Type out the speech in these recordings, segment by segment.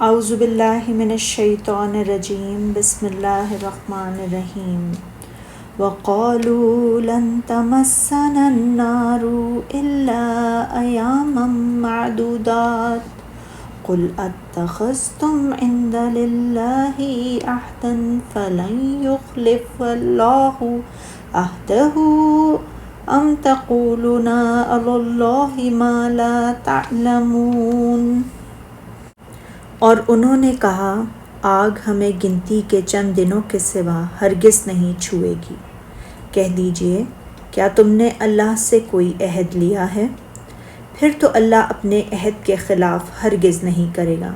اعوذ باللہ من الشیطان الرجیم بسم اللہ الرحمن الرحیم وقالوا لن تمسنا النار الا ایاما معدودات قل اتخذتم عند اللہ عہدا فلن یخلف اللہ عہدہ ام تقولون علی اللہ ما لا تعلمون۔ اور انہوں نے کہا آگ ہمیں گنتی کے چند دنوں کے سوا ہرگز نہیں چھوئے گی۔ کہہ دیجئے کیا تم نے اللہ سے کوئی عہد لیا ہے؟ پھر تو اللہ اپنے عہد کے خلاف ہرگز نہیں کرے گا۔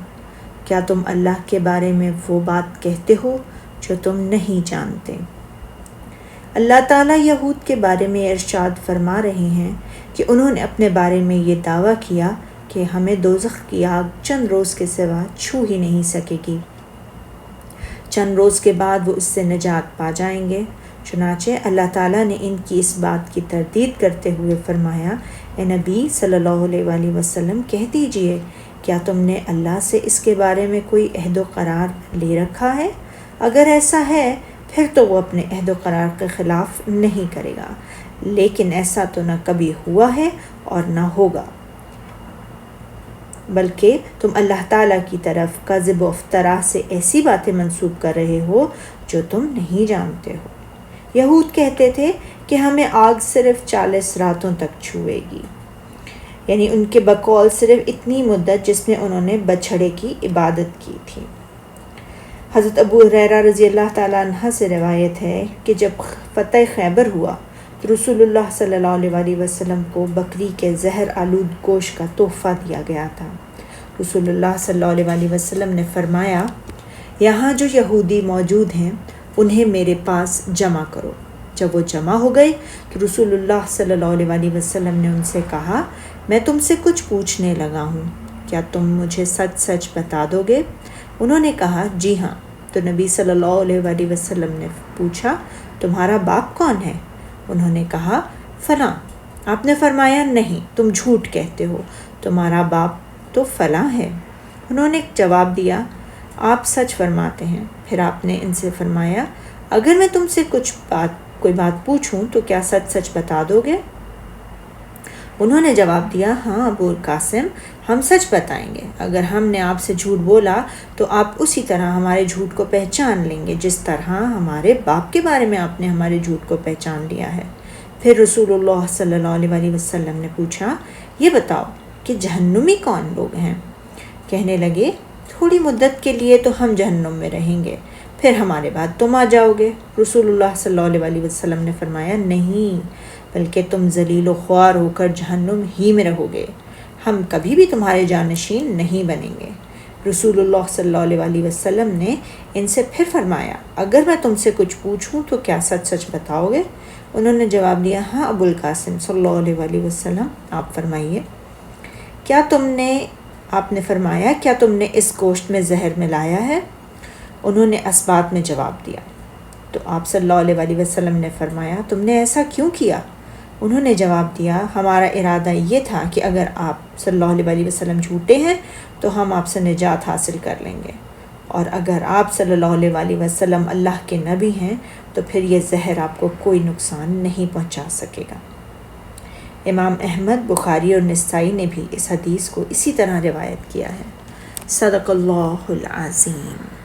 کیا تم اللہ کے بارے میں وہ بات کہتے ہو جو تم نہیں جانتے؟ اللہ تعالیٰ یہود کے بارے میں ارشاد فرما رہے ہیں کہ انہوں نے اپنے بارے میں یہ دعویٰ کیا کہ ہمیں دوزخ کی آگ چند روز کے سوا چھو ہی نہیں سکے گی، چند روز کے بعد وہ اس سے نجات پا جائیں گے۔ چنانچہ اللہ تعالیٰ نے ان کی اس بات کی تردید کرتے ہوئے فرمایا، اے نبی صلی اللہ علیہ وآلہ وسلم کہہ دیجئے کیا تم نے اللہ سے اس کے بارے میں کوئی عہد و قرار لے رکھا ہے؟ اگر ایسا ہے پھر تو وہ اپنے عہد و قرار کے خلاف نہیں کرے گا، لیکن ایسا تو نہ کبھی ہوا ہے اور نہ ہوگا، بلکہ تم اللہ تعالیٰ کی طرف کذب و افطرا سے ایسی باتیں منسوب کر رہے ہو جو تم نہیں جانتے ہو۔ یہود کہتے تھے کہ ہمیں آگ صرف 40 راتوں تک چھوئے گی، یعنی ان کے بقول صرف اتنی مدت جس میں انہوں نے بچھڑے کی عبادت کی تھی۔ حضرت ابو ہریرہ رضی اللہ تعالیٰ عنہ سے روایت ہے کہ جب فتح خیبر ہوا تو رسول اللہ صلی اللہ علیہ وآلہ وسلم کو بکری کے زہر آلود گوشت کا تحفہ دیا گیا تھا۔ رسول اللہ صلی اللہ علیہ وآلہ وسلم نے فرمایا، یہاں جو یہودی موجود ہیں انہیں میرے پاس جمع کرو۔ جب وہ جمع ہو گئے تو رسول اللہ صلی اللہ علیہ وآلہ وسلم نے ان سے کہا، میں تم سے کچھ پوچھنے لگا ہوں، کیا تم مجھے سچ سچ بتا دو گے؟ انہوں نے کہا جی ہاں۔ تو نبی صلی اللہ علیہ وآلہ وسلم نے پوچھا، تمہارا باپ کون ہے؟ انہوں نے کہا فلاں۔ آپ نے فرمایا نہیں، تم جھوٹ کہتے ہو، تمہارا باپ تو فلاں ہے۔ انہوں نے جواب دیا آپ سچ فرماتے ہیں۔ پھر آپ نے ان سے فرمایا اگر میں تم سے کوئی بات پوچھوں تو کیا سچ سچ بتا دو گے؟ انہوں نے جواب دیا ہاں ابو القاسم، ہم سچ بتائیں گے۔ اگر ہم نے آپ سے جھوٹ بولا تو آپ اسی طرح ہمارے جھوٹ کو پہچان لیں گے جس طرح ہمارے باپ کے بارے میں آپ نے ہمارے جھوٹ کو پہچان لیا ہے۔ پھر رسول اللہ صلی اللہ علیہ وآلہ وسلم نے پوچھا یہ بتاؤ کہ جہنمی کون لوگ ہیں؟ کہنے لگے تھوڑی مدت کے لیے تو ہم جہنم میں رہیں گے، پھر ہمارے بعد تم آ جاؤ گے۔ رسول اللہ صلی اللہ علیہ وآلہ وسلم نے فرمایا نہیں، بلکہ تم ذلیل و خوار ہو کر جہنم ہی میں رہو گے، ہم کبھی بھی تمہارے جانشین نہیں بنیں گے۔ رسول اللہ صلی اللہ علیہ وآلہ وسلم نے ان سے پھر فرمایا اگر میں تم سے کچھ پوچھوں تو کیا سچ سچ بتاؤ گے؟ انہوں نے جواب دیا ہاں ابو القاسم صلی اللہ علیہ وآلہ وسلم، آپ فرمائیے آپ نے فرمایا کیا تم نے اس گوشت میں زہر ملایا ہے؟ انہوں نے اسبات میں جواب دیا۔ تو آپ صلی اللہ علیہ وآلہ وسلم نے فرمایا تم نے ایسا کیوں کیا؟ انہوں نے جواب دیا ہمارا ارادہ یہ تھا کہ اگر آپ صلی اللہ علیہ وآلہ وسلم جھوٹے ہیں تو ہم آپ سے نجات حاصل کر لیں گے، اور اگر آپ صلی اللہ علیہ وآلہ وسلم اللہ کے نبی ہیں تو پھر یہ زہر آپ کو کوئی نقصان نہیں پہنچا سکے گا۔ امام احمد، بخاری اور نسائی نے بھی اس حدیث کو اسی طرح روایت کیا ہے۔ صدق اللہ العظیم۔